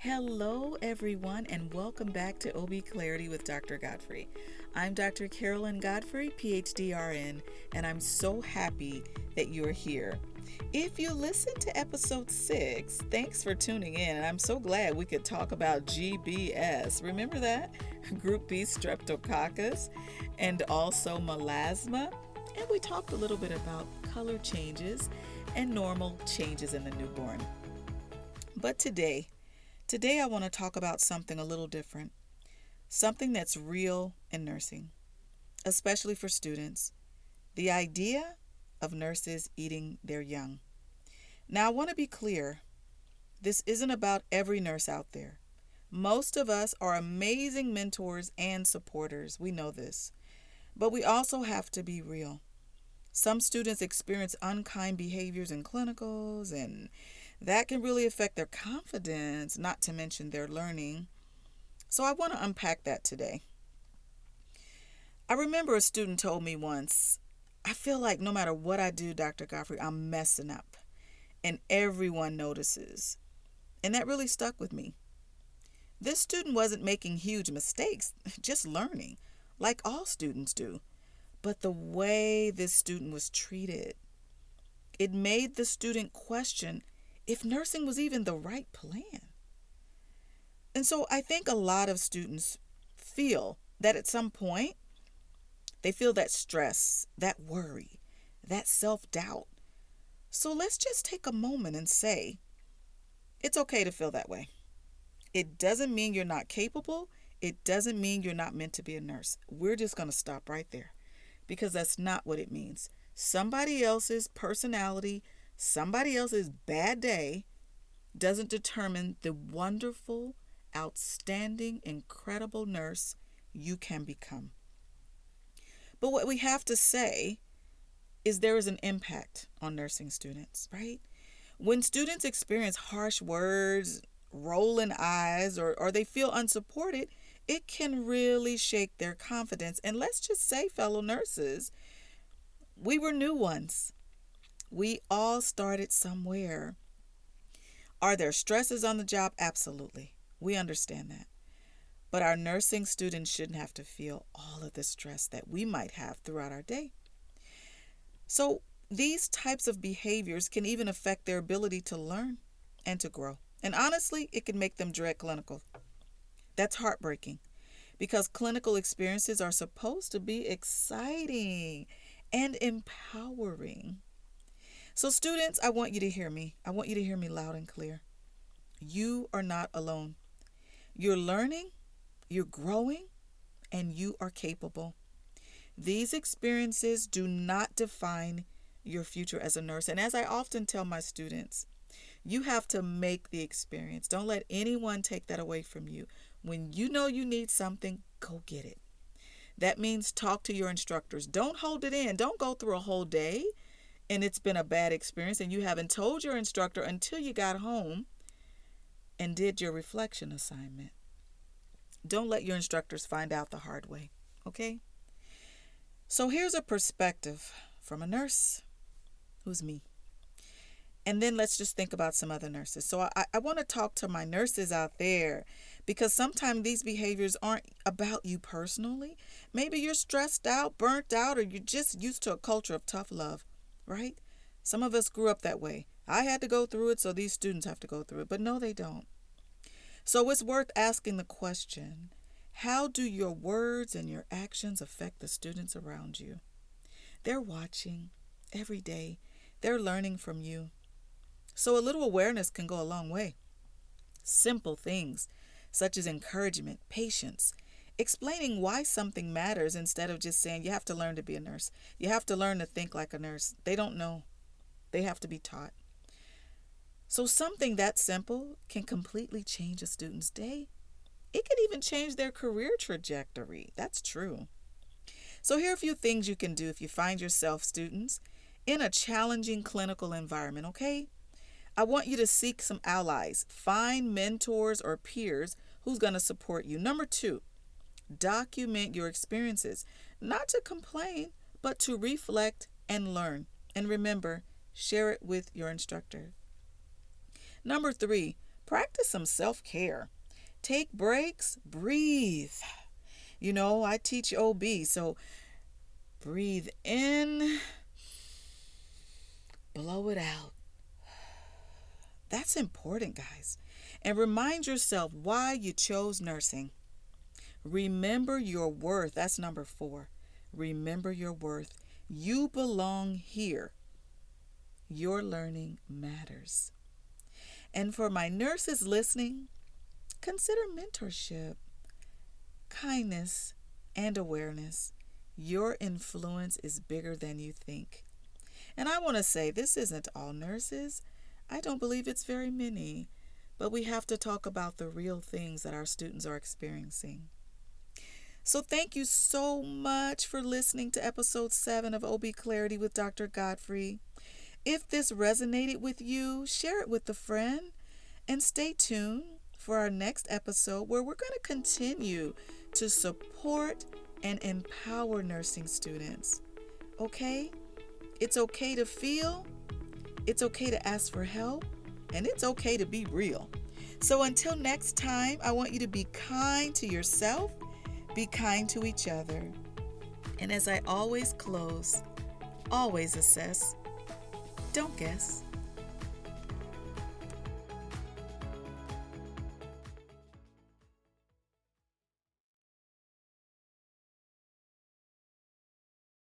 Hello, everyone, and welcome back to OB Clarity with Dr. Godfrey. I'm Dr. Carolyn Godfrey, PhD RN, and I'm so happy that you're here. If you listened to episode 6, thanks for tuning in, and I'm so glad we could talk about GBS. Remember that? Group B streptococcus, and also melasma. And we talked a little bit about color changes and normal changes in the newborn. But Today, I want to talk about something a little different, something that's real in nursing, especially for students. The idea of nurses eating their young. Now, I want to be clear, this isn't about every nurse out there. Most of us are amazing mentors and supporters. We know this. But we also have to be real. Some students experience unkind behaviors in clinicals, and that can really affect their confidence, not to mention their learning. So I want to unpack that today. I remember a student told me once, I feel like no matter what I do, Dr. Godfrey, I'm messing up, and everyone notices. And that really stuck with me. This student wasn't making huge mistakes, just learning, like all students do. But the way this student was treated, it made the student question if nursing was even the right plan. And so I think a lot of students feel that at some point, they feel that stress, that worry, that self-doubt. So let's just take a moment and say, it's okay to feel that way. It doesn't mean you're not capable. It doesn't mean you're not meant to be a nurse. We're just going to stop right there, because that's not what it means. Somebody else's personality, somebody else's bad day doesn't determine the wonderful, outstanding, incredible nurse you can become. But what we have to say is there is an impact on nursing students, right? When students experience harsh words, rolling eyes, or they feel unsupported, it can really shake their confidence. And let's just say, fellow nurses, we were new ones. We all started somewhere. Are there stresses on the job? Absolutely. We understand that. But our nursing students shouldn't have to feel all of the stress that we might have throughout our day. So these types of behaviors can even affect their ability to learn and to grow. And honestly, it can make them dread clinical. That's heartbreaking, because clinical experiences are supposed to be exciting and empowering. So students, I want you to hear me. I want you to hear me loud and clear. You are not alone. You're learning, you're growing, and you are capable. These experiences do not define your future as a nurse. And as I often tell my students, you have to make the experience. Don't let anyone take that away from you. When you know you need something, go get it. That means talk to your instructors. Don't hold it in. Don't go through a whole day and it's been a bad experience and you haven't told your instructor until you got home and did your reflection assignment. Don't let your instructors find out the hard way, okay? So here's a perspective from a nurse who's me. And then let's just think about some other nurses. So I want to talk to my nurses out there, because sometimes these behaviors aren't about you personally. Maybe you're stressed out, burnt out, or you're just used to a culture of tough love, right? Some of us grew up that way. I had to go through it, so these students have to go through it. But no, they don't. So it's worth asking the question, how do your words and your actions affect the students around you? They're watching every day. They're learning from you. So a little awareness can go a long way. Simple things such as encouragement, patience, explaining why something matters instead of just saying you have to learn to be a nurse. You have to learn to think like a nurse. They don't know. They have to be taught. So something that simple can completely change a student's day. It can even change their career trajectory. That's true. So here are a few things you can do if you find yourself, students, in a challenging clinical environment, okay? I want you to seek some allies. Find mentors or peers who's going to support you. Number 2, document your experiences. Not to complain, but to reflect and learn. And remember, share it with your instructor. Number 3, Practice some self-care. Take breaks, breathe. I teach OB, so breathe in, blow it out. That's important, guys. And remind yourself why you chose nursing. Remember your worth. That's number 4. Remember your worth. You belong here. Your learning matters. And for my nurses listening, consider mentorship, kindness, and awareness. Your influence is bigger than you think. And I want to say this isn't all nurses. I don't believe it's very many. But we have to talk about the real things that our students are experiencing. So thank you so much for listening to episode 7 of OB Clarity with Dr. Godfrey. If this resonated with you, share it with a friend and stay tuned for our next episode where we're going to continue to support and empower nursing students. Okay? It's okay to feel, it's okay to ask for help, and it's okay to be real. So until next time, I want you to be kind to yourself, be kind to each other. And as I always close, always assess, don't guess.